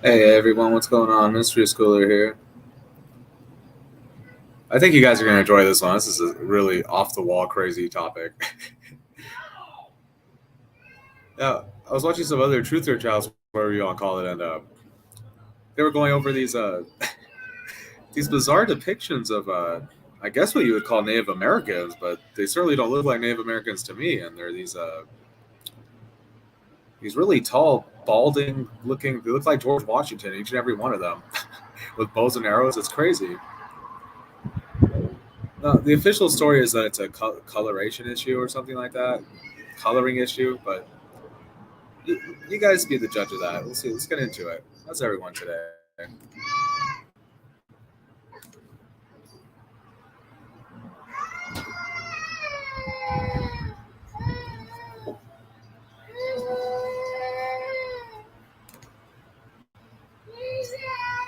Hey everyone, what's going on? Mystery Schooler here. I think you guys are going to enjoy this one. This is a really off the wall, crazy topic. Yeah, I was watching some other Truth or Childs, whatever you want to call it, and they were going over these these bizarre depictions of I guess what you would call Native Americans, but they certainly don't look like Native Americans to me. And they're these really tall, balding looking. They look like George Washington, each and every one of them, with bows and arrows. It's crazy. The official story is that it's a coloration issue or something like that, coloring issue. But you guys be the judge of that. We'll see. Let's get into it. How's everyone today?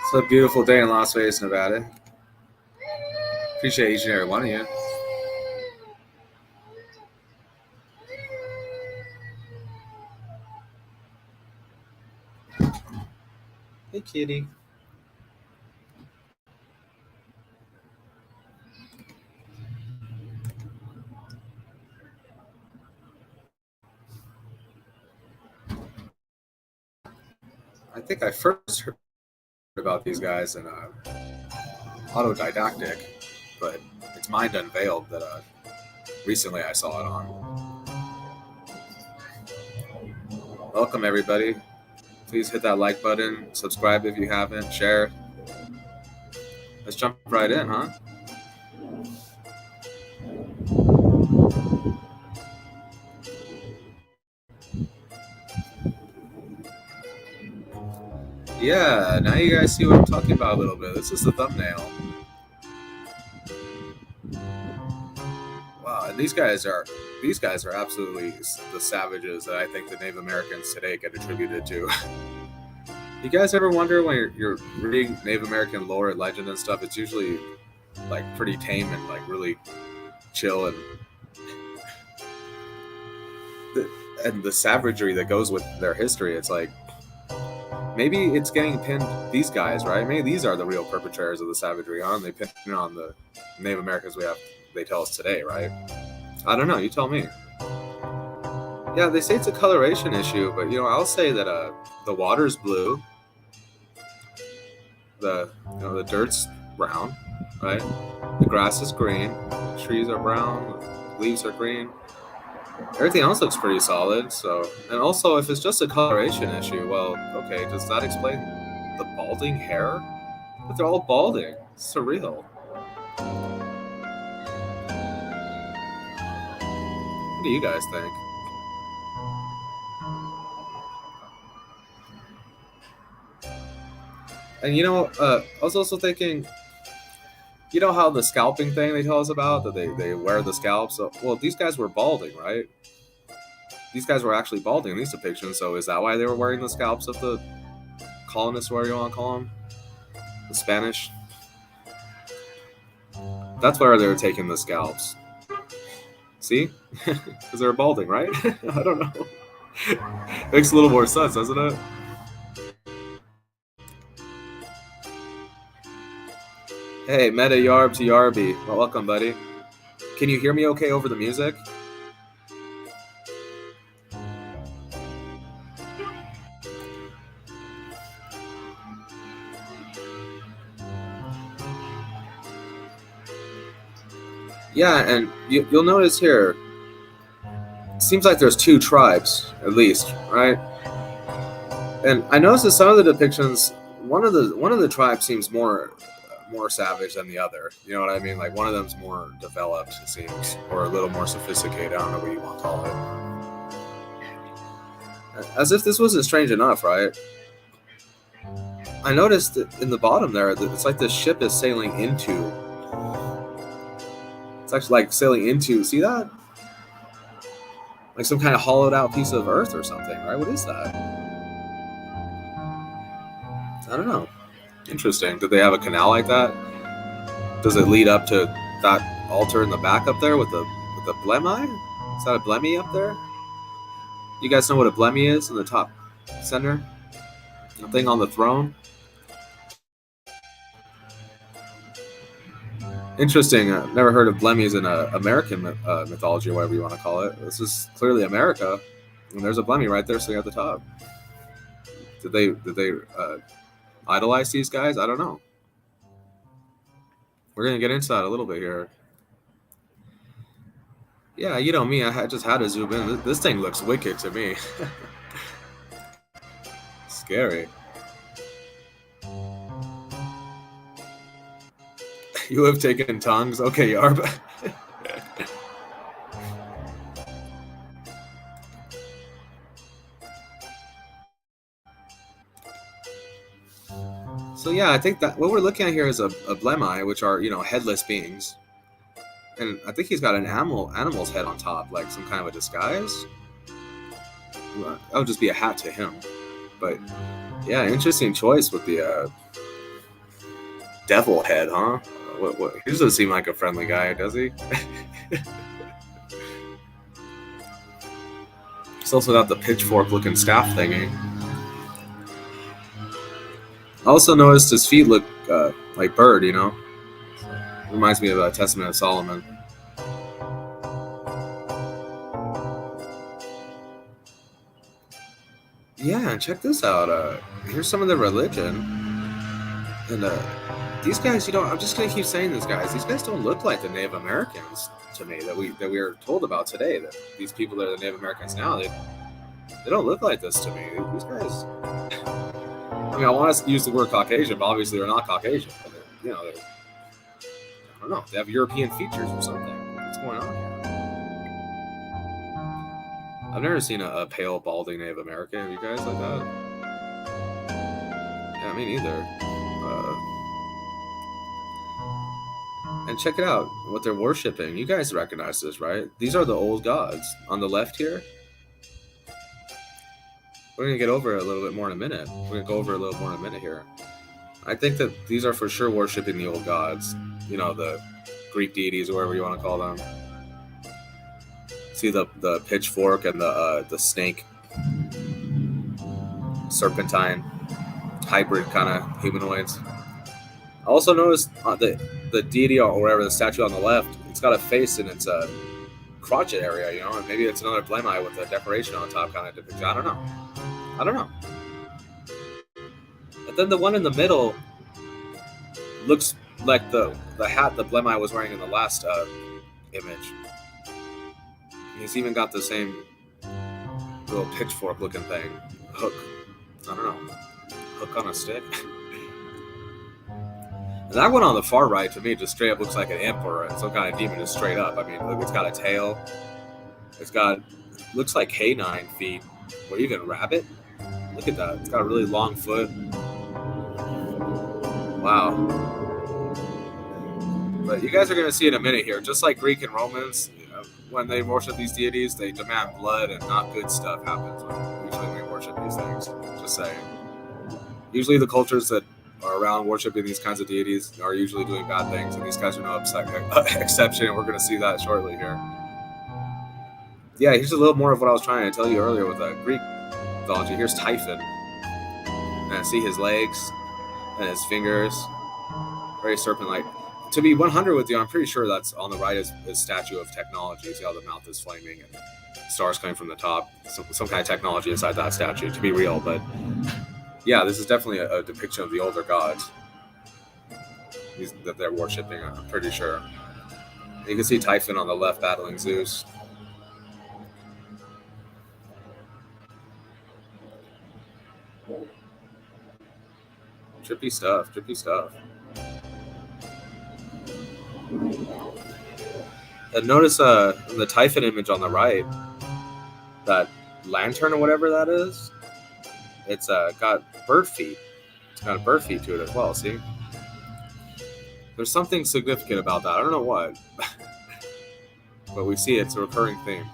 It's a beautiful day in Las Vegas, Nevada. Appreciate each and every one of you. Hey, kitty. I think I first heard about these guys in Autodidactic, but it's Mind Unveiled that recently I saw it on. Welcome, everybody. Please hit that like button, subscribe if you haven't, share. Let's jump right in, huh? Yeah, now you guys see what I'm talking about a little bit. This is the thumbnail. Wow, and these guys are absolutely the savages that I think the Native Americans today get attributed to. You guys ever wonder when you're reading Native American lore and legend and stuff? It's usually like pretty tame and like really chill, and the savagery that goes with their history. It's like maybe it's getting pinned these guys, right? Maybe these are the real perpetrators of the savagery, huh? And they pin it on the Native Americans they tell us today, right? I don't know. You tell me. Yeah, they say it's a coloration issue, but I'll say that the water's blue, the dirt's brown, right? The grass is green, trees are brown, leaves are green. Everything else looks pretty solid. So, and also, if it's just a coloration issue, well, okay, does that explain the balding hair? But they're all balding. It's surreal. What do you guys think? And I was also thinking, how the scalping thing they tell us about, that they wear the scalps? So, well, these guys were balding, right? These guys were actually balding in these depictions, so is that why they were wearing the scalps of the colonists, whatever you want to call them? The Spanish? That's where they were taking the scalps. See? Because they were balding, right? I don't know. Makes a little more sense, doesn't it? Hey, Meta Yarb to Yarby. Well, welcome, buddy. Can you hear me okay over the music? Yeah, and you'll notice here, it seems like there's two tribes, at least, right? And I noticed in some of the depictions, one of the tribes seems more savage than the other. You know what I mean? Like one of them's more developed, it seems, or a little more sophisticated. I don't know what you want to call it. As if this wasn't strange enough, right? I noticed that in the bottom there that it's like the ship is sailing into. It's actually like sailing into. See that? Like some kind of hollowed out piece of earth or something, right? What is that? I don't know. Interesting. Did they have a canal like that? Does it lead up to that altar in the back up there with the blemi? Is that a blemi up there? You guys know what a blemi is in the top center? The thing on the throne. Interesting. Never heard of Blemmies in American mythology, or whatever you want to call it. This is clearly America, and there's a Blemmy right there sitting at the top. Did they idolize these guys? I don't know. We're gonna get into that a little bit here. Yeah, you know me. I just had to zoom in. This thing looks wicked to me. Scary. You have taken tongues. Okay, Yarb. So yeah, I think that what we're looking at here is a Blemai, which are headless beings, and I think he's got an animal's head on top, like some kind of a disguise. That would just be a hat to him, but yeah, interesting choice with the devil head, huh? What? He doesn't seem like a friendly guy, does he? He's also got the pitchfork-looking staff thingy. I also noticed his feet look like bird, Reminds me of a Testament of Solomon. Yeah, and check this out. Here's some of the religion. And these guys, I'm just gonna keep saying this, guys. These guys don't look like the Native Americans to me that we are told about today. That these people that are the Native Americans now, they don't look like this to me. These guys. I mean, I want to use the word Caucasian, but obviously they're not Caucasian. But they're, I don't know. They have European features or something. What's going on here? I've never seen a pale, balding Native American. Have you guys like that? Yeah, me neither. And check it out, what they're worshiping. You guys recognize this, right? These are the old gods. On the left here, we're going to get over it a little bit more in a minute. We're going to go over it a little more in a minute here. I think that these are for sure worshiping the old gods. The Greek deities, or whatever you want to call them. See the pitchfork and the snake, serpentine, hybrid kind of humanoids. I also noticed the deity, or whatever, the statue on the left, it's got a face in its crotchet area, and maybe it's another Blemai with a decoration on top kind of depiction. I don't know. But then the one in the middle looks like the hat that Blemai was wearing in the last image. He's even got the same little pitchfork looking thing. Hook. I don't know. Hook on a stick. And that one on the far right, to me, just straight up looks like an imp or some kind of demon, just straight up. I mean, look, it's got a tail. Looks like canine feet, or even rabbit. Look at that. It's got a really long foot. Wow. But you guys are going to see in a minute here, just like Greek and Romans, when they worship these deities, they demand blood, and not good stuff happens usually when we worship these things. Just saying. Usually the cultures that are around worshiping these kinds of deities are usually doing bad things, and these guys are no exception, and we're going to see that shortly here. Yeah, here's a little more of what I was trying to tell you earlier with Greek mythology. Here's Typhon, and see his legs and his fingers, very serpent-like. To be 100 with you, I'm pretty sure that's on the right is statue of technology. See how the mouth is flaming and stars coming from the top. Some kind of technology inside that statue, to be real, but yeah, this is definitely a depiction of the older gods that they're worshiping, I'm pretty sure. You can see Typhon on the left battling Zeus. Trippy stuff. And notice in the Typhon image on the right, that lantern or whatever that is, it's got bird feet. It's got bird feet to it as well, see? There's something significant about that. I don't know what. But we see it's a recurring theme.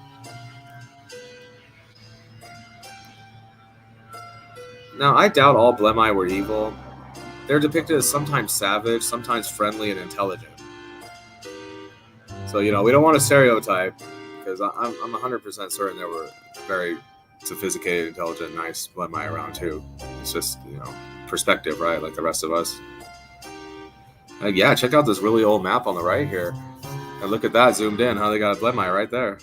Now, I doubt all Blemai were evil. They're depicted as sometimes savage, sometimes friendly and intelligent. So, we don't want to stereotype, because I'm 100% certain there were very sophisticated, intelligent, nice Blemai around too. It's just, perspective, right? Like the rest of us. Yeah, check out this really old map on the right here. And look at that zoomed in, how they got a Blemai right there.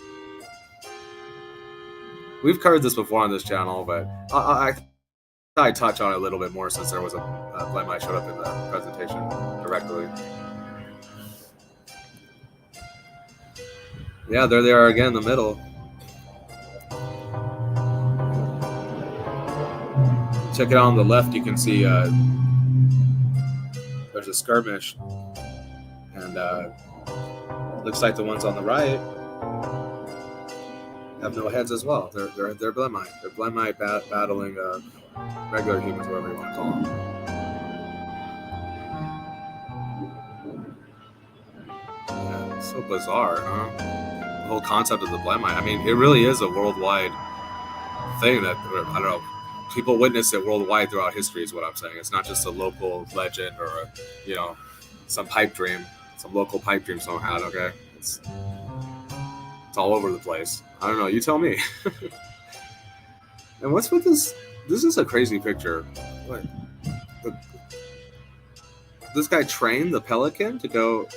We've covered this before on this channel, but I thought I'd touch on it a little bit more since there was a Blemai showed up in the presentation directly. Yeah, there they are again in the middle. Check it out on the left, you can see there's a skirmish. And looks like the ones on the right have no heads as well. They're Blemai. They're Blemai battling regular humans, whatever you want to call them. Yeah, it's so bizarre, huh? The whole concept of the Blemai. I mean, it really is a worldwide thing that, I don't know, people witness it worldwide throughout history is what I'm saying. It's not just a local legend or, some pipe dream. Some local pipe dream someone had, okay? It's all over the place. I don't know, you tell me. And what's with this? This is a crazy picture. What? This guy trained the pelican to go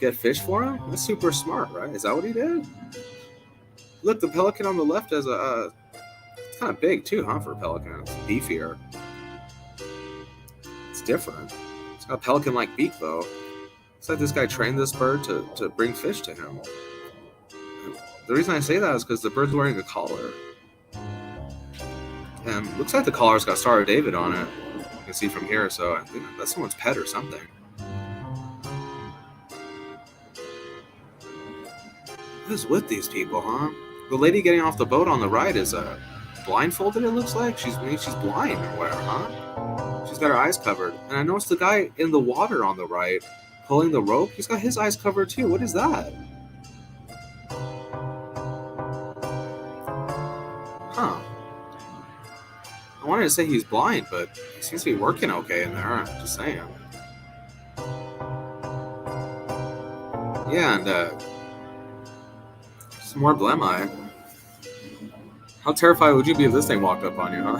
get fish for him? That's super smart, right? Is that what he did? Look, the pelican on the left has it's kind of big too, huh, for a pelican. It's beefier. It's different. It's got a pelican-like beak, though. It's like this guy trained this bird to bring fish to him. The reason I say that is because the bird's wearing a collar. And looks like the collar's got Star of David on it. You can see from here, so I think that's someone's pet or something. What is with these people, huh? The lady getting off the boat on the right is blindfolded, it looks like. She's blind or whatever, huh? She's got her eyes covered. And I noticed the guy in the water on the right pulling the rope, he's got his eyes covered too. What is that? Huh. I wanted to say he's blind, but he seems to be working okay in there. I'm just saying. Yeah, and some more Blemai. How terrified would you be if this thing walked up on you, huh?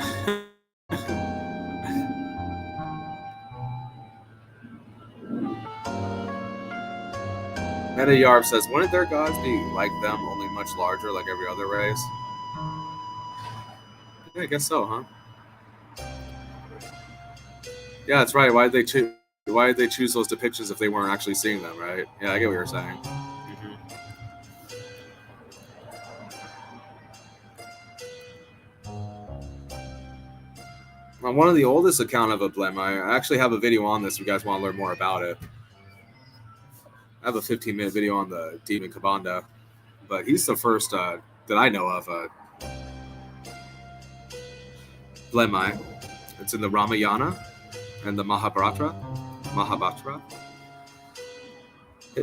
Meta Yarb says, wouldn't their gods be like them, only much larger, like every other race? Yeah, I guess so, huh? Yeah, that's right. Why did they choose those depictions if they weren't actually seeing them, right? Yeah, I get what you're saying. On one of the oldest account of a Blemai, I actually have a video on this if you guys want to learn more about it. I have a 15-minute video on the demon Kabanda, but he's the first that I know of Blemai. It's in the Ramayana and the Mahabharata.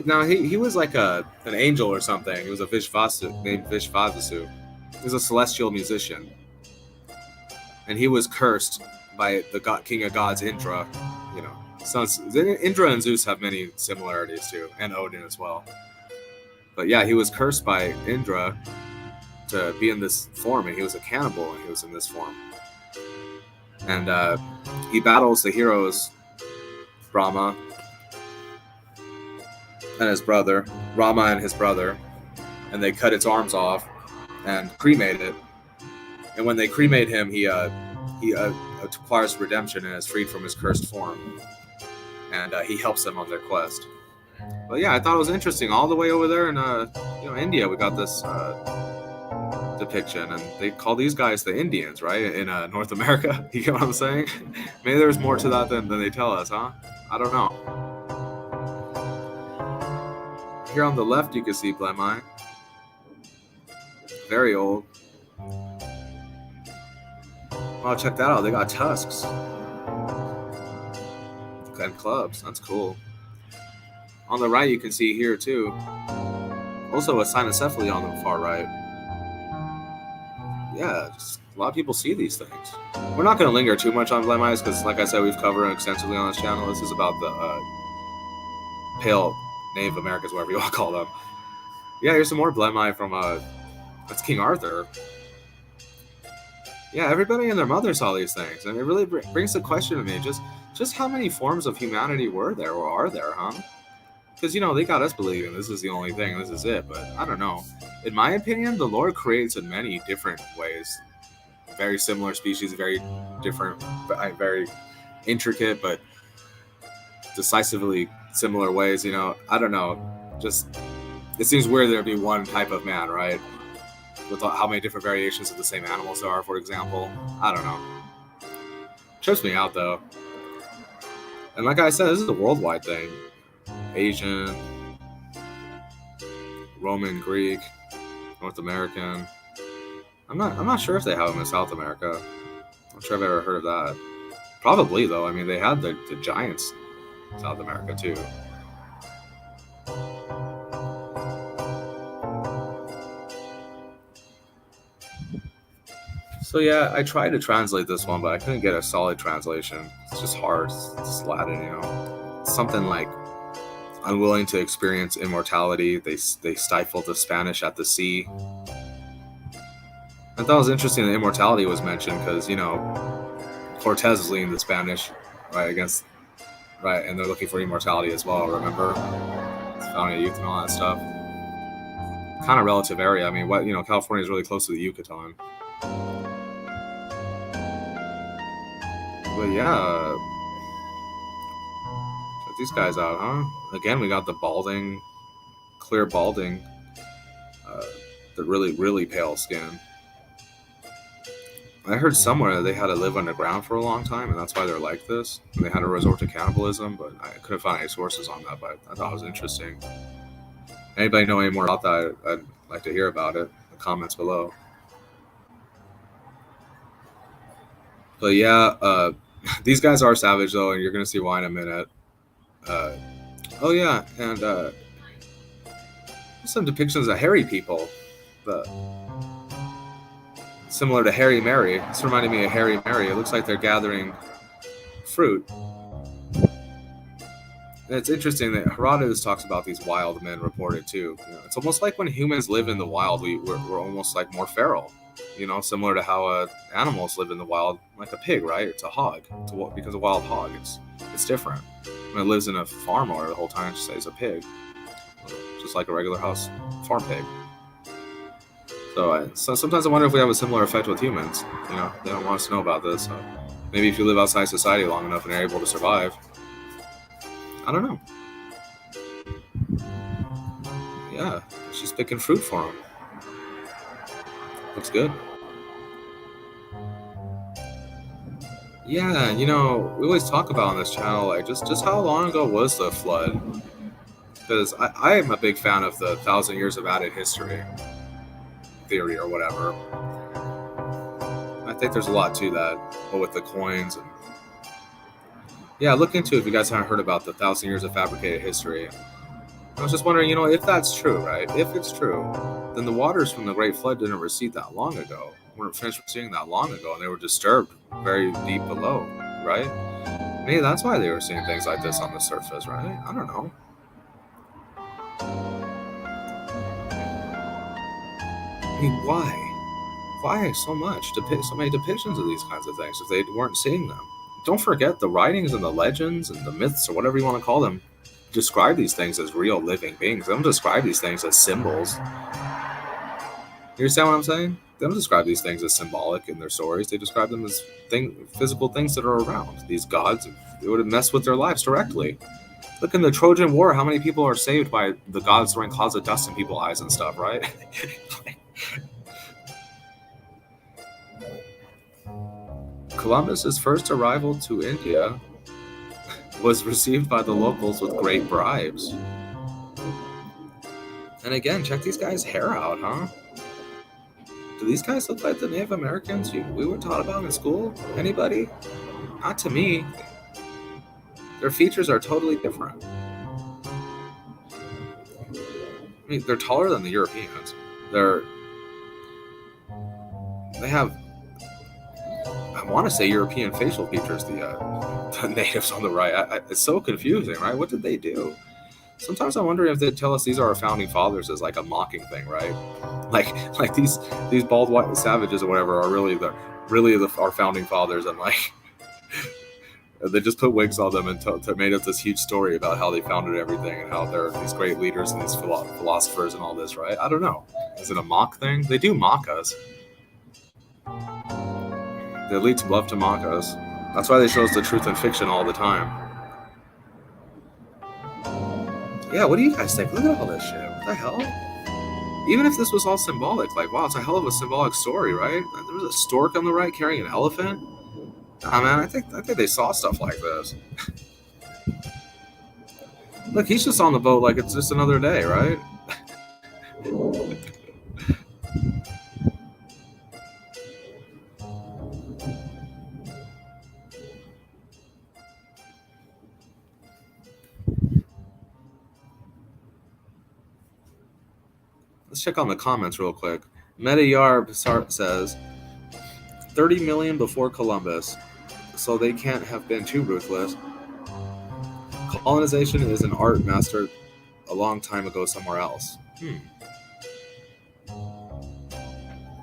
Now he was like an angel or something. He was a Vishvasu named Vishvavasu. He was a celestial musician, and he was cursed by the king of gods Indra. Indra and Zeus have many similarities too, and Odin as well. But yeah, he was cursed by Indra to be in this form, and he was a cannibal, and he was in this form. And he battles the heroes Brahma and his brother, Rama and his brother, and they cut its arms off and cremate it. And when they cremate him, he acquires redemption and is freed from his cursed form. And he helps them on their quest. But yeah, I thought it was interesting. All the way over there in India, we got this depiction, and they call these guys the Indians, right? In North America, you get what I'm saying? Maybe there's more to that than they tell us, huh? I don't know. Here on the left, you can see Blemai. Very old. Oh, check that out. They got tusks and clubs. That's cool. On the right, you can see here too. Also, a cynocephaly on the far right. Yeah, just a lot of people see these things. We're not going to linger too much on Blemais because, like I said, we've covered it extensively on this channel. This is about the pale Native Americans, whatever you want to call them. Yeah, here's some more Blemai from that's King Arthur. Yeah, everybody and their mother saw these things, and it really brings the question to me: just how many forms of humanity were there or are there, huh? Because they got us believing this is the only thing, this is it. But I don't know. In my opinion, the Lord creates in many different ways. Very similar species, very different, very intricate, but decisively similar ways. I don't know. Just it seems weird there'd be one type of man, right? With how many different variations of the same animals there are, for example. I don't know. Trips me out though. And like I said, this is a worldwide thing. Asian, Roman, Greek, North American. I'm not sure if they have them in South America. I'm sure I've ever heard of that. Probably though. I mean, they had the giants in South America too. So yeah, I tried to translate this one, but I couldn't get a solid translation. It's just hard. It's Latin, Something like unwilling to experience immortality. They stifled the Spanish at the sea. I thought it was interesting that immortality was mentioned because, Cortez is leading the Spanish, right, and they're looking for immortality as well, remember? It's founding a youth and all that stuff. Kind of relative area. I mean, California is really close to the Yucatan. But yeah, check these guys out, huh? Again, we got the clear balding, the really, really pale skin. I heard somewhere that they had to live underground for a long time, and that's why they're like this. And they had to resort to cannibalism, but I couldn't find any sources on that, but I thought it was interesting. Anybody know any more about that? I'd like to hear about it in the comments below. But yeah, these guys are savage, though, and you're going to see why in a minute. Oh, yeah, and some depictions of hairy people. Similar to Harry Mary. This reminded me of Harry Mary. It looks like they're gathering fruit. And it's interesting that Herodotus talks about these wild men reported too. It's almost like when humans live in the wild, we're almost like more feral. Similar to how animals live in the wild, like a pig, right? It's a hog. Because a wild hog, it's different. When it lives in a farm or the whole time, it stays a pig, just like a regular house farm pig. So sometimes I wonder if we have a similar effect with humans. They don't want us to know about this. So maybe if you live outside society long enough and are able to survive. I don't know. Yeah, she's picking fruit for him. Looks good. Yeah, we always talk about on this channel, like, just how long ago was the flood? Because I am a big fan of the 1,000 years of added history theory or whatever. I think there's a lot to that, but with the coins and look into it if you guys haven't heard about the 1,000 years of fabricated history. I was just wondering, if that's true, right? If it's true, then the waters from the Great Flood didn't recede that long ago. Weren't finished receding that long ago, and they were disturbed very deep below, right? Maybe that's why they were seeing things like this on the surface, right? I don't know. I mean, why? Why so many depictions of these kinds of things if they weren't seeing them? Don't forget the writings and the legends and the myths or whatever you want to call them describe these things as real living beings. They don't describe these things as symbols. You understand what I'm saying? They don't describe these things as symbolic in their stories. They describe them as physical things that are around. These gods, it would have messed with their lives directly. Look, in the Trojan War, how many people are saved by the gods throwing clouds of dust in people's eyes and stuff, right? Columbus's first arrival to India was received by the locals with great bribes. And again, check these guys' hair out, huh? Do these guys look like the Native Americans we were taught about in school? Anybody? Not to me. Their features are totally different. I mean, they're taller than the Europeans. They have, I want to say, European facial features, the natives on the right. It's so confusing, right? What did they do? Sometimes I wonder if they tell us these are our founding fathers as like a mocking thing, right? Like these bald white savages or whatever are really really our founding fathers, and like they just put wigs on them and made up this huge story about how they founded everything and how they're these great leaders and these philosophers and all this, right? I don't know. Is it a mock thing? They do mock us. The elites love to mock us. That's why they show us the truth in fiction all the time. Yeah, what do you guys think? Look at all this shit. What the hell? Even if this was all symbolic, like, wow, it's a hell of a symbolic story, right? There was a stork on the right carrying an elephant. Nah, man, I think they saw stuff like this. Look, he's just on the boat like it's just another day, right? Let's check on the comments real quick. Metayar says 30 million before Columbus, so they can't have been too ruthless. Colonization is an art mastered a long time ago somewhere else.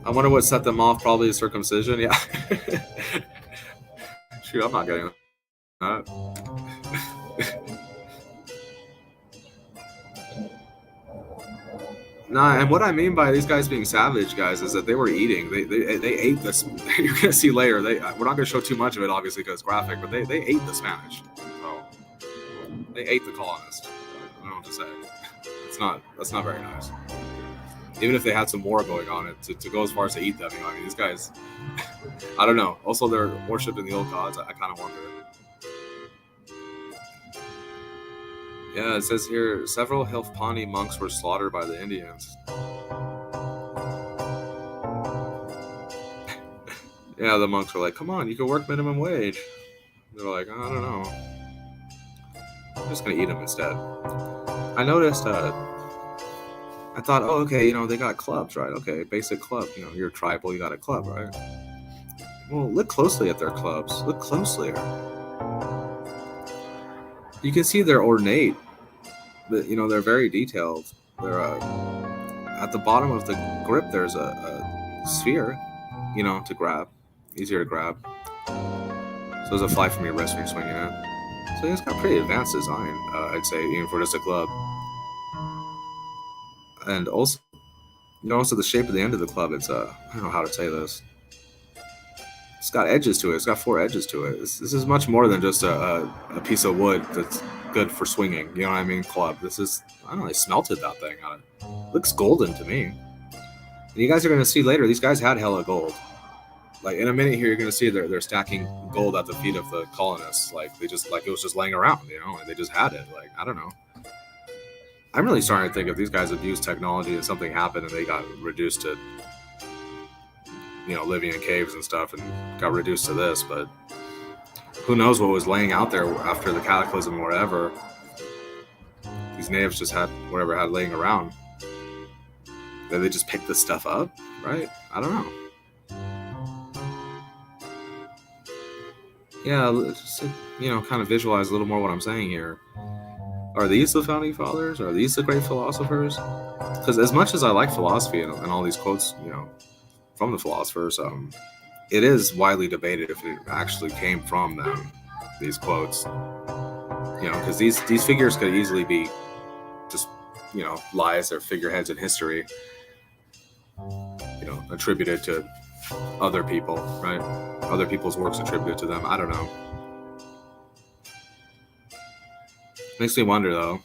I wonder what set them off. Probably circumcision. Yeah. Shoot, I'm not getting that. Nah, and what I mean by these guys being savage, guys, is that they were eating. They ate this. You're gonna see later. We're not gonna show too much of it, obviously, because it's graphic. But they ate the Spanish. So they ate the colonists. I don't know what to say. That's not very nice. Even if they had some more going on, to go as far as to eat them, you know, I mean, these guys. I don't know. Also, they're worshiping the old gods. I kind of wonder. Yeah, it says here, several Hilfpani monks were slaughtered by the Indians. Yeah, the monks were like, come on, you can work minimum wage. They're like, I don't know. I'm just going to eat them instead. I noticed, I thought, oh, okay, you know, they got clubs, right? Okay, basic club. You know, you're tribal, you got a club, right? Well, look closely at their clubs. Look closely. You can see they're ornate, but you know they're very detailed. They're at the bottom of the grip. There's a sphere, you know, to grab, easier to grab. So there's a fly from your wrist when you're swinging it. So it's got pretty advanced design, I'd say, even for just a club. And also, you know, also the shape of the end of the club. It's I don't know how to say this. It's got edges to it. It's got 4 edges to it. This is much more than just a piece of wood that's good for swinging. You know what I mean? Club. This is, I don't know, they smelted that thing on it. Looks golden to me. And you guys are going to see later, these guys had hella gold. Like in a minute here, you're going to see they're stacking gold at the feet of the colonists. Like they just, like it was just laying around, you know, like they just had it. Like, I don't know. I'm really starting to think if these guys abused technology and something happened and they got reduced to, you know, living in caves and stuff and got reduced to this, but who knows what was laying out there after the cataclysm or whatever. These natives just had whatever had laying around. Did they just pick this stuff up, right? I don't know. Yeah, let's just, you know, kind of visualize a little more what I'm saying here. Are these the founding fathers? Are these the great philosophers? Because as much as I like philosophy and all these quotes, you know, from the philosophers, it is widely debated if it actually came from them, these quotes. You know, because these figures could easily be just, you know, lies or figureheads in history, you know, attributed to other people, right? Other people's works attributed to them. I don't know. Makes me wonder, though.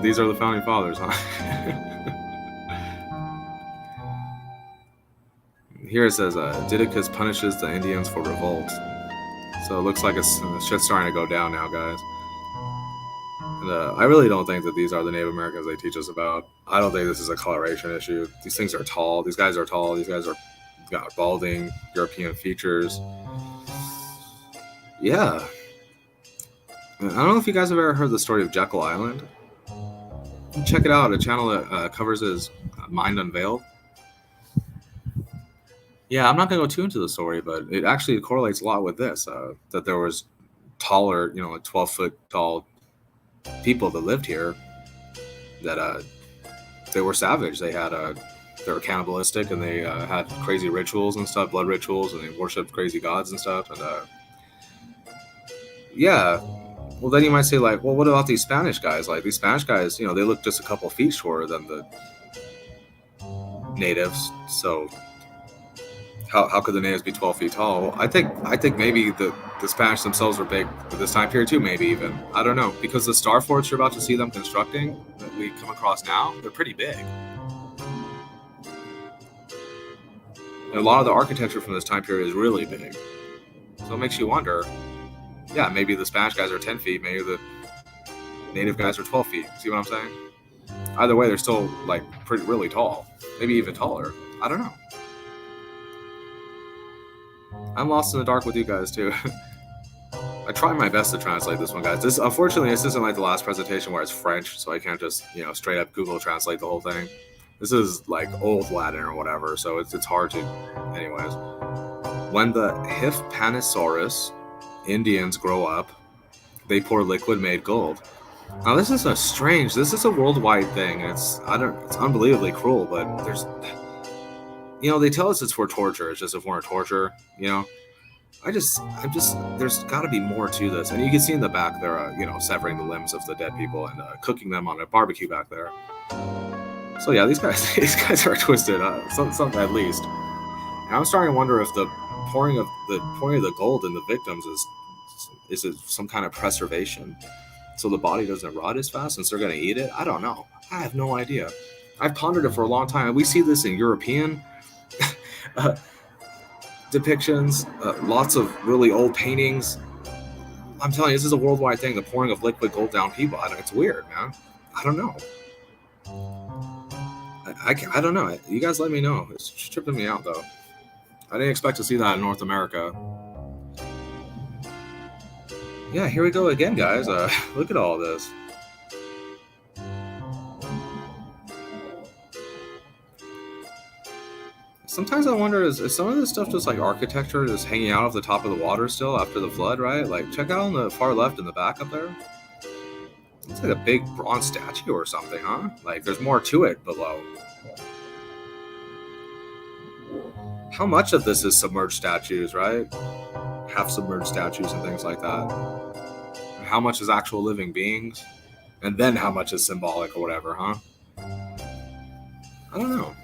These are the founding fathers, huh? Here it says, Didicus punishes the Indians for revolt. So it looks like it's shit's starting to go down now, guys. And I really don't think that these are the Native Americans they teach us about. I don't think this is a coloration issue. These things are tall. These guys are tall. These guys are got balding European features. Yeah. I don't know if you guys have ever heard the story of Jekyll Island. Check it out. A channel that covers his Mind Unveiled. Yeah, I'm not going to go too into the story, but it actually correlates a lot with this, that there was taller, you know, like 12-foot tall people that lived here that they were savage. They had they were cannibalistic and they had crazy rituals and stuff, blood rituals, and they worshipped crazy gods and stuff. And yeah, well, then you might say, like, well, what about these Spanish guys? Like, these Spanish guys, they look just a couple feet shorter than the natives. So how could the natives be 12 feet tall? Well, I think maybe the Spanish themselves were big at this time period too, maybe even. I don't know. Because the star forts you're about to see them constructing that we come across now, they're pretty big. And a lot of the architecture from this time period is really big. So it makes you wonder, yeah, maybe the Spanish guys are 10 feet, maybe the native guys are 12 feet. See what I'm saying? Either way, they're still, like, really tall. Maybe even taller. I don't know. I'm lost in the dark with you guys, too. I try my best to translate this one, guys. Unfortunately, this isn't like the last presentation where it's French, so I can't just, straight up Google translate the whole thing. This is, like, old Latin or whatever, so it's hard to... Anyways. When the Hispanosaurus Indians grow up, they pour liquid-made gold. Now, this is a worldwide thing. It's unbelievably cruel, but there's... they tell us it's for torture. It's just a form of torture, there's got to be more to this. And you can see in the back there, severing the limbs of the dead people and cooking them on a barbecue back there. So yeah, these guys are twisted, some at least. And I'm starting to wonder if the pouring of the gold in the victims is it some kind of preservation, so the body doesn't rot as fast since they're going to eat it. I don't know. I have no idea. I've pondered it for a long time. We see this in European depictions, lots of really old paintings. I'm telling you, this is a worldwide thing. The pouring of liquid gold down people. It's weird, man. I don't know. I don't know. You guys let me know. It's tripping me out, though. I didn't expect to see that in North America. Yeah, here we go again, guys. Look at all this. Sometimes I wonder, is some of this stuff just like architecture just hanging out off the top of the water still after the flood, right? Like, check out on the far left in the back up there. It's like a big bronze statue or something, huh? Like, there's more to it below. How much of this is submerged statues, right? Half-submerged statues and things like that. And how much is actual living beings? And then how much is symbolic or whatever, huh? I don't know.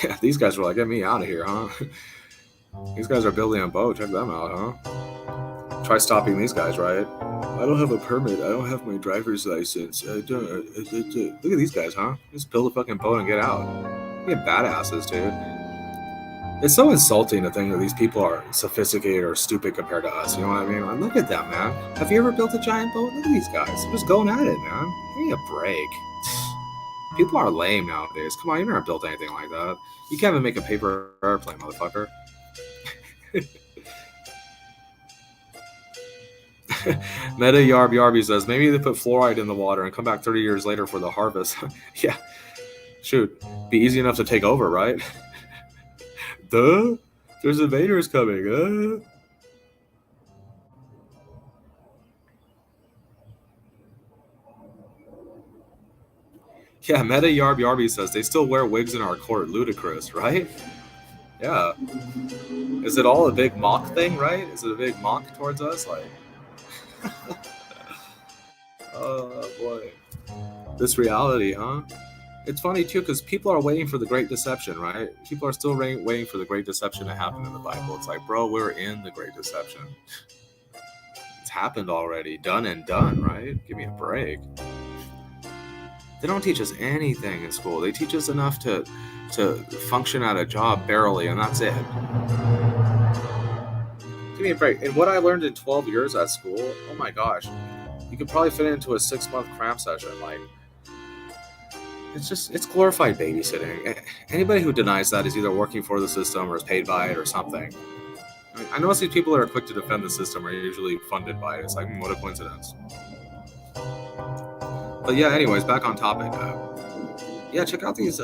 Yeah, these guys were like, get me out of here, huh? These guys are building a boat. Check them out, huh? Try stopping these guys, right? I don't have a permit. I don't have my driver's license. Look at these guys, huh? Just build a fucking boat and get out. They're badasses, dude. It's so insulting to think that these people are sophisticated or stupid compared to us. You know what I mean? Like, look at them, man. Have you ever built a giant boat? Look at these guys. They're just going at it, man. Give me a break. People are lame nowadays. Come on, you've never built anything like that. You can't even make a paper airplane, motherfucker. Meta Yarb Yarby says, maybe they put fluoride in the water and come back 30 years later for the harvest. Yeah. Shoot. Be easy enough to take over, right? Duh. There's invaders coming. Yeah, Meta Yarb Yarby says, they still wear wigs in our court. Ludicrous, right? Yeah. Is it all a big mock thing, right? Is it a big mock towards us? Like, oh boy. This reality, huh? It's funny too, because people are waiting for the Great Deception, right? People are still waiting for the Great Deception to happen in the Bible. It's like, bro, we're in the Great Deception. It's happened already. Done and done, right? Give me a break. They don't teach us anything in school. They teach us enough to function at a job barely, and that's it. Give me a break. And what I learned in 12 years at school, oh my gosh, you could probably fit it into a 6-month cram session. Like, it's glorified babysitting. Anybody who denies that is either working for the system or is paid by it or something. I mean, I know these people that are quick to defend the system are usually funded by it. It's like, what a coincidence. But yeah, anyways, back on topic. Yeah, check out these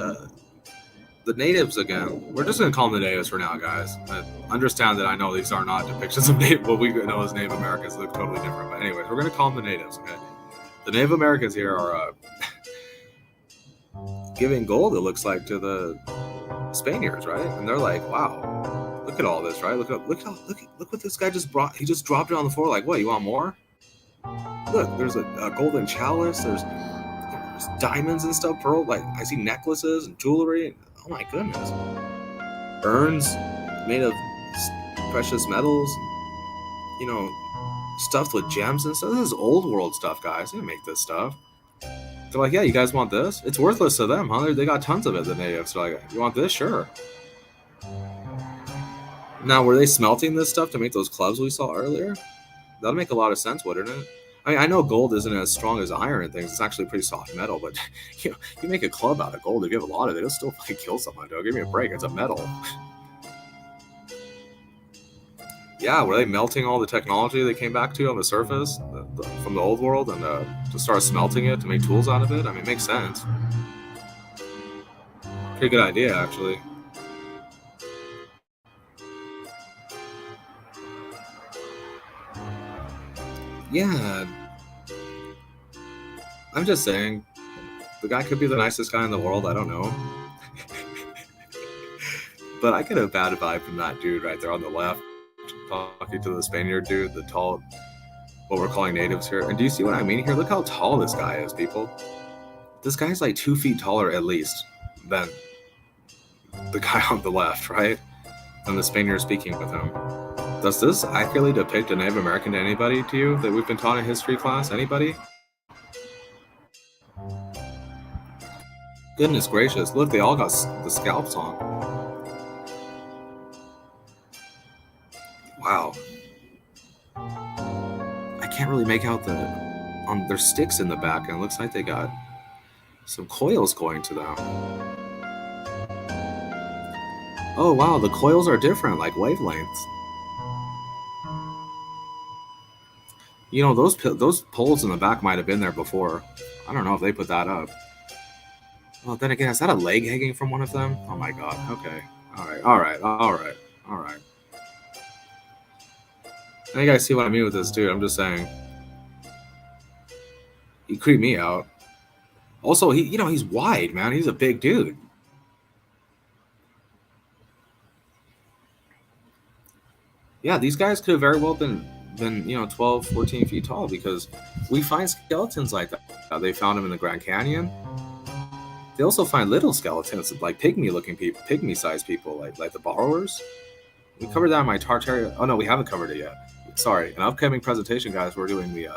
the natives again. We're just gonna call them the natives for now, guys. Understand that I know these are not depictions of what we know as Native Americans. They look totally different. But anyways, we're gonna call them the natives, okay? The Native Americans here are giving gold, it looks like, to the Spaniards, right? And they're like, wow, look at all this, right? Look what this guy just brought. He just dropped it on the floor. Like, what? You want more? Look, there's a golden chalice. There's diamonds and stuff, pearl. Like, I see necklaces and jewelry. Oh my goodness, urns made of precious metals. You know, stuffed with gems and stuff. This is old world stuff, guys. They didn't make this stuff. They're like, yeah, you guys want this? It's worthless to them, huh? They got tons of it, the natives. They're like, you want this? Sure. Now, were they smelting this stuff to make those clubs we saw earlier? That'd make a lot of sense, wouldn't it? I mean, I know gold isn't as strong as iron and things. It's actually pretty soft metal, but you make a club out of gold, you give a lot of it, it'll still fucking kill someone, dog. Give me a break. It's a metal. Yeah, were they melting all the technology they came back to on the surface from the old world and just start smelting it to make tools out of it? I mean, it makes sense. Pretty good idea, actually. Yeah, I'm just saying, the guy could be the nicest guy in the world. I don't know. But I get a bad vibe from that dude right there on the left, talking to the Spaniard dude, the tall, what we're calling natives here. And do you see what I mean here? Look how tall this guy is, people. This guy's like 2 feet taller at least than the guy on the left, right? And the Spaniard speaking with him. Does this accurately depict a Native American to anybody to you that we've been taught in history class? Anybody? Goodness gracious, look, they all got the scalps on. Wow. I can't really make out on their sticks in the back, and it looks like they got some coils going to them. Oh wow, the coils are different, like wavelengths. You know, those poles in the back might have been there before. I don't know if they put that up. Well, then again, is that a leg hanging from one of them? Oh my god. Okay. All right. Now you guys see what I mean with this dude. I'm just saying. He creeped me out. Also, he's wide, man. He's a big dude. Yeah, these guys could have very well been 12, 14 feet tall, because we find skeletons like that. They found them in the Grand Canyon. They also find little skeletons, like pygmy-looking people, pygmy-sized people, like the borrowers. We covered that in my Tartaria. Oh no, we haven't covered it yet. Sorry. An upcoming presentation, guys. We're doing the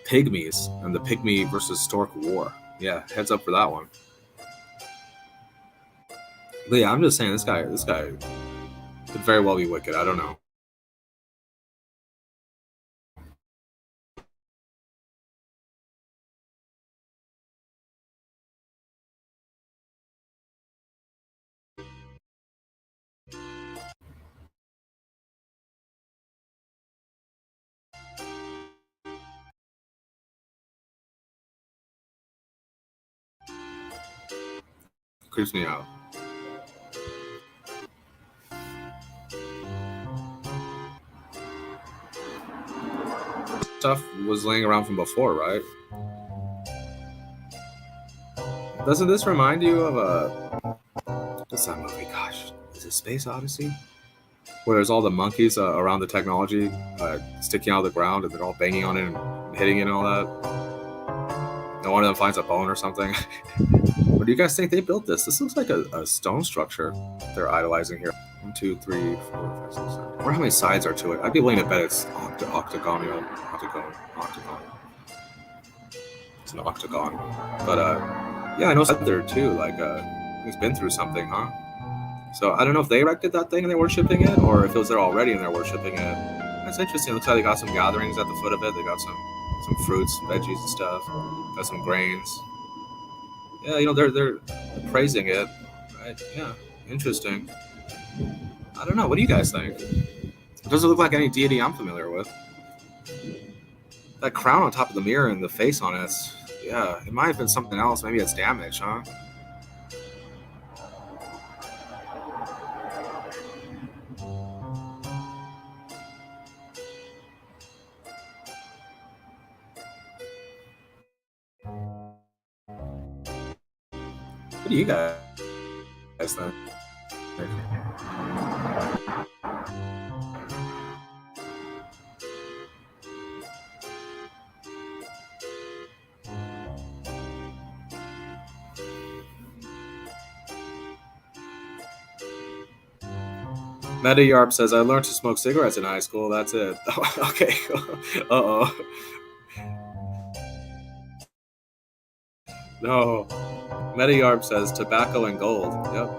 pygmies and the pygmy versus stork war. Yeah, heads up for that one. But yeah, I'm just saying this guy could very well be wicked. I don't know. Creeps me out. Stuff was laying around from before, right? Doesn't this remind you of what's that movie? Gosh, is it Space Odyssey? Where there's all the monkeys around the technology sticking out of the ground, and they're all banging on it and hitting it and all that. And one of them finds a bone or something. What do you guys think they built this? This looks like a stone structure they're idolizing here. 1, 2, 3, 4, 5, 6, 7. I wonder how many sides are to it. I'd be willing to bet it's octagon. It's an octagon. But yeah, I know it's there too. Like it's been through something, huh? So I don't know if they erected that thing and they're worshipping it, or if it was there already and they're worshipping it. That's interesting. It looks like they got some gatherings at the foot of it. They got some fruits, veggies, and stuff. Got some grains. Yeah, they're praising it. Right? Yeah, interesting. I don't know. What do you guys think? It doesn't look like any deity I'm familiar with. That crown on top of the mirror and the face on it. Yeah, it might have been something else. Maybe it's damaged, huh? What do you guys think? Meta Yarp says, I learned to smoke cigarettes in high school. That's it. Okay. Uh-oh. No. Meta Yarp says, tobacco and gold. Yep.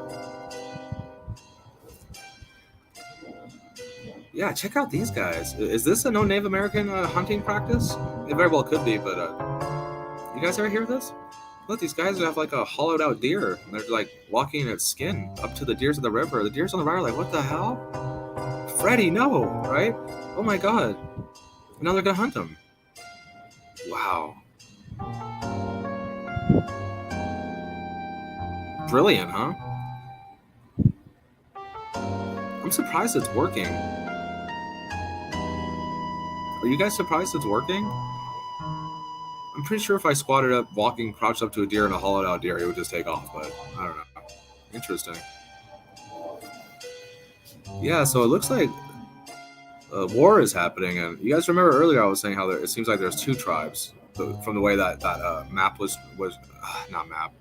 Yeah, check out these guys. Is this a no Native American hunting practice? It very well could be, but you guys ever hear this? Look, these guys have like a hollowed out deer. And they're like walking its skin up to the deers of the river. The deers on the right are like, what the hell? Freddy, no, right? Oh my god. And now they're gonna hunt them. Wow. Brilliant, huh? I'm surprised it's working. Are you guys surprised it's working? I'm pretty sure if I squatted up, crouched up to a deer and a hollowed out deer, it would just take off, but I don't know. Interesting. Yeah, so it looks like a war is happening, and you guys remember earlier I was saying how it seems like there's two tribes from the way that map was not map.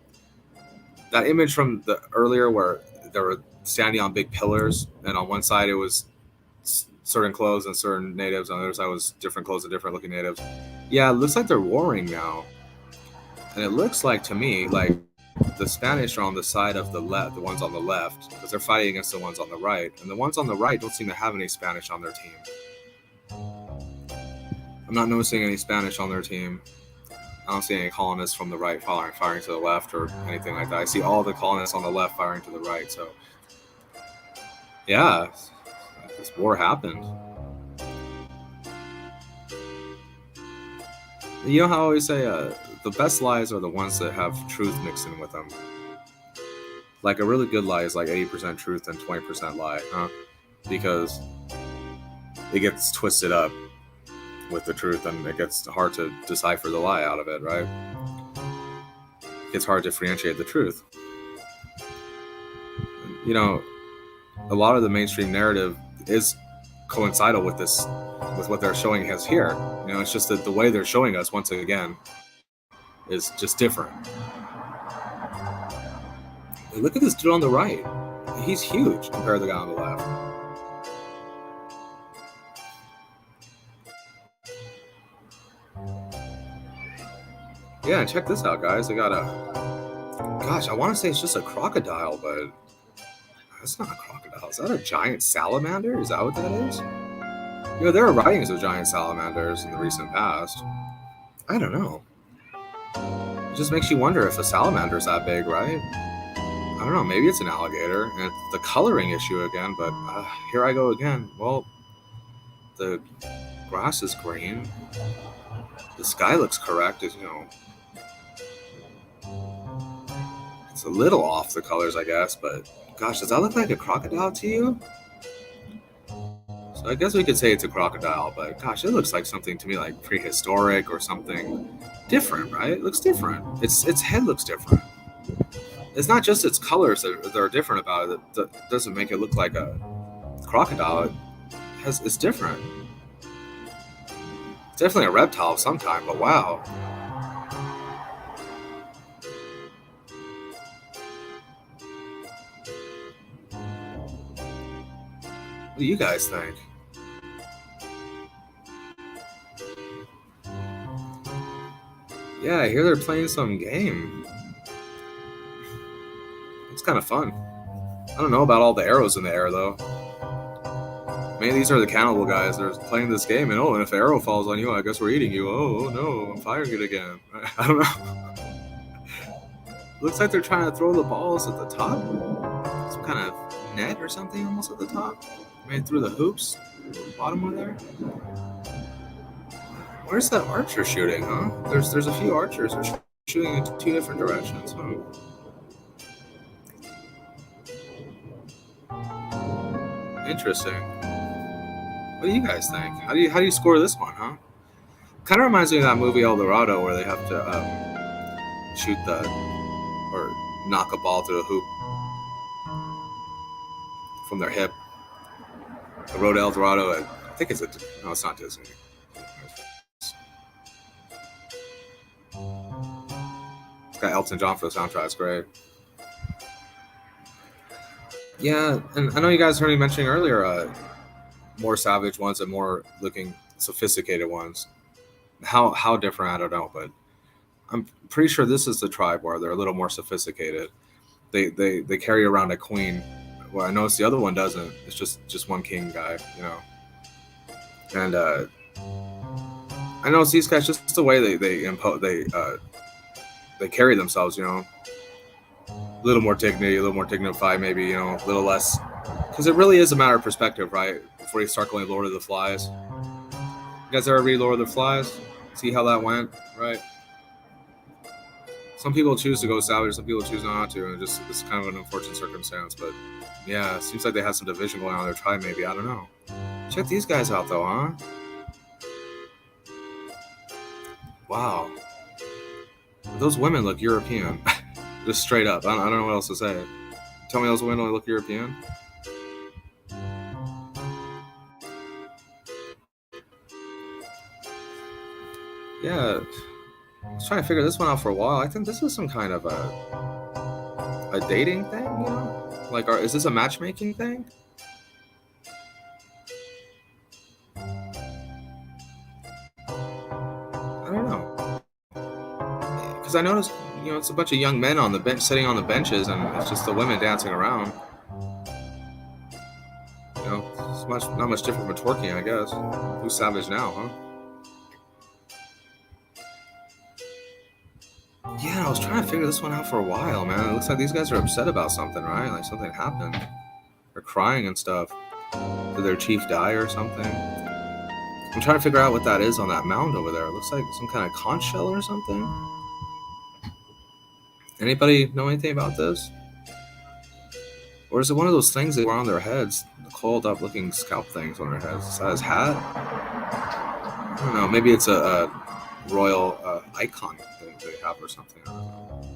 That image from the earlier where they were standing on big pillars, and on one side it was certain clothes and certain natives, on the other side was different clothes and different looking natives. Yeah, it looks like they're warring now, and it looks like to me like the Spanish are on the side of the left, the ones on the left, because they're fighting against the ones on the right, and the ones on the right don't seem to have any Spanish on their team. I'm not noticing any Spanish on their team. I don't see any colonists from the right firing to the left or anything like that. I see all the colonists on the left firing to the right. So, yeah, this war happened. You know how I always say the best lies are the ones that have truth mixed in with them. Like a really good lie is like 80% truth and 20% lie, huh? Because it gets twisted up with the truth, and it gets hard to decipher the lie out of it, right? It's hard to differentiate the truth. You know, a lot of the mainstream narrative is coincidental with this, with what they're showing us here. You know, it's just that the way they're showing us once again is just different. Look at this dude on the right. He's huge compared to the guy on the left. Yeah, check this out, guys. They got gosh, I want to say it's just a crocodile, but that's not a crocodile. Is that a giant salamander? Is that what that is? You know, there are writings of giant salamanders in the recent past. I don't know. It just makes you wonder if a salamander is that big, right? I don't know. Maybe it's an alligator, and it's the coloring issue again, but here I go again. Well, the grass is green. The sky looks correct, you know. It's a little off the colors, I guess, but gosh, does that look like a crocodile to you? So I guess we could say it's a crocodile, but gosh, it looks like something to me like prehistoric or something different, right? It looks different. Its head looks different. It's not just its colors that are different about it. That doesn't make it look like a crocodile. It's different. It's definitely a reptile of some kind, but wow. What do you guys think? Yeah, I hear they're playing some game. It's kind of fun. I don't know about all the arrows in the air, though. Maybe these are the cannibal guys. They're playing this game, and if an arrow falls on you, I guess we're eating you. Oh no, I'm firing it again. I don't know. Looks like they're trying to throw the balls at the top. Some kind of net or something almost at the top. Made through the hoops. Bottom one there. Where's that archer shooting, huh? There's a few archers. They're shooting in two different directions. Huh? Interesting. What do you guys think? How do you score this one, huh? Kind of reminds me of that movie El Dorado where they have to shoot the, or knock a ball through a hoop from their hip. The Road to El Dorado, I think it's no, it's not Disney. It's got Elton John for the soundtrack. It's great. Yeah, and I know you guys heard me mentioning earlier more savage ones and more looking sophisticated ones. How different, I don't know, but I'm pretty sure this is the tribe where they're a little more sophisticated. They carry around a queen. Well, I noticed the other one doesn't. It's just one king guy, you know. And I noticed these guys, just the way they carry themselves, you know, a little more dignity, a little more dignified, maybe, you know, a little less, because it really is a matter of perspective, right? Before you start going Lord of the Flies, you guys ever read Lord of the Flies? See how that went, right? Some people choose to go savage, some people choose not to, and it's kind of an unfortunate circumstance. But yeah, it seems like they had some division going on in their tribe, maybe. I don't know. Check these guys out, though, huh? Wow. Those women look European. Just straight up. I don't know what else to say. Tell me those women don't look European? Yeah. I was trying to figure this one out for a while. I think this is some kind of a dating thing, you know? Like, is this a matchmaking thing? I don't know. Because I noticed, you know, it's a bunch of young men on the bench, sitting on the benches, and it's just the women dancing around. You know, it's not much different from twerking, I guess. Who's savage now, huh? Yeah, I was trying to figure this one out for a while, man. It looks like these guys are upset about something, right? Like something happened. They're crying and stuff. Did their chief die or something? I'm trying to figure out what that is on that mound over there. It looks like some kind of conch shell or something. Anybody know anything about this? Or is it one of those things that were on their heads? The coiled up looking scalp things on their heads. Is that his hat? I don't know. Maybe it's a royal icon that they have or something. I don't know.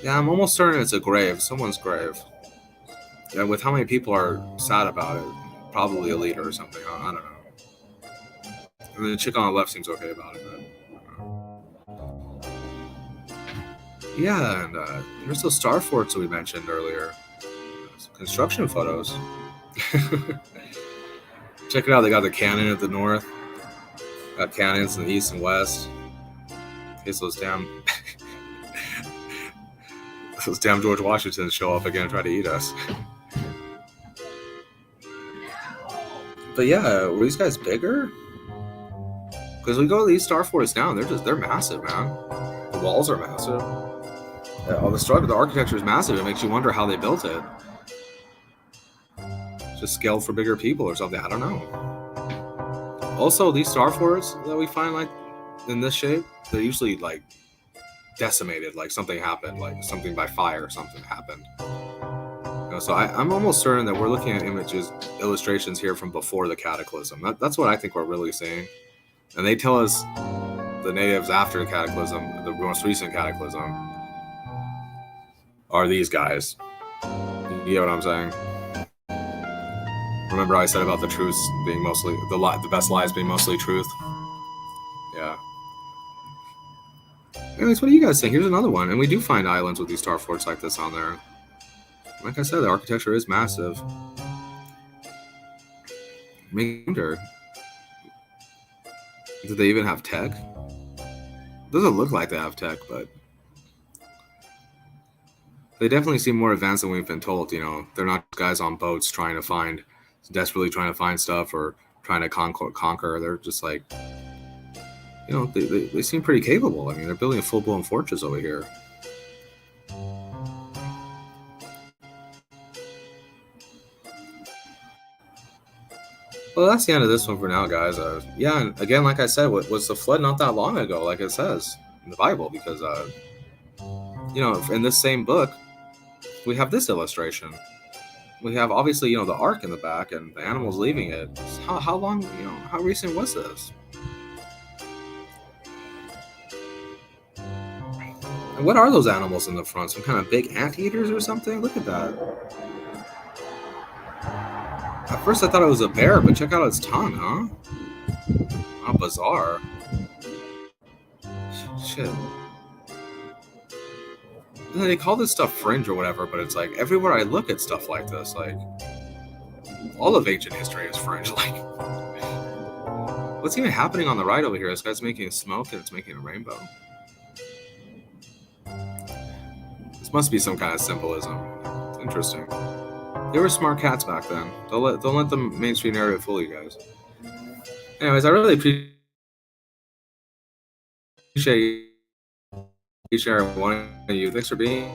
Yeah, I'm almost certain it's a grave. Someone's grave. Yeah, with how many people are sad about it, probably a leader or something. I don't know. And the chick on the left seems okay about it. But yeah, and there's those STARFORTS that we mentioned earlier. Construction photos. Check it out. They got the cannon at the north. Got cannons in the east and west. In case those damn George Washingtons show up again and try to eat us. But yeah, were these guys bigger? Because we go to these STARFORTS now, they're massive, man. The walls are massive. All the architecture is massive. It makes you wonder how they built it. Just scaled for bigger people or something. I don't know. Also, these STARFORTS that we find like in this shape, they're usually like decimated, like something happened, like something by fire or something happened. You know, so I'm almost certain that we're looking at illustrations here from before the cataclysm. That's what I think we're really seeing. And they tell us the natives after the cataclysm, the most recent cataclysm, are these guys. You get what I'm saying? Remember I said about the truth being mostly the best lies being mostly truth? Yeah. Anyways, what do you guys think? Here's another one. And we do find islands with these STARFORTS like this on there. Like I said, the architecture is massive. I wonder, do they even have tech? Doesn't look like they have tech, but they definitely seem more advanced than we've been told. You know, they're not guys on boats desperately trying to find stuff or trying to conquer. They're just like, you know, they seem pretty capable. I mean, they're building a full-blown fortress over here. Well, that's the end of this one for now, guys. Yeah, and again, like I said, was the flood not that long ago, like it says in the Bible? Because, you know, in this same book, we have this illustration. We have, obviously, you know, the ark in the back and the animals leaving it. How long, you know, how recent was this? And what are those animals in the front? Some kind of big anteaters or something? Look at that. At first I thought it was a bear, but check out its tongue, huh? How bizarre. Shit. They call this stuff fringe or whatever, but it's like everywhere I look at stuff like this, like all of ancient history is fringe. Like, what's even happening on the right over here? This guy's making smoke and it's making a rainbow. This must be some kind of symbolism. It's interesting. They were smart cats back then. Don't let the mainstream narrative fool you guys. Anyways, I really appreciate each and every one of you. Thanks for being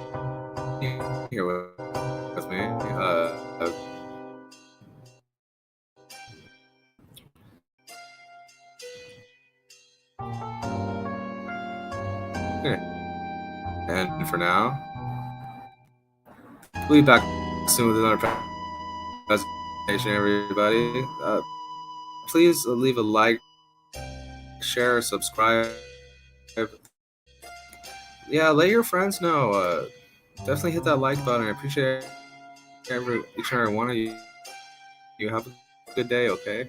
here with me. And for now, we'll be back soon with another presentation, everybody. Please leave a like, share, subscribe. Yeah, let your friends know. Definitely hit that like button. I appreciate each and every one of you. You have a good day, okay?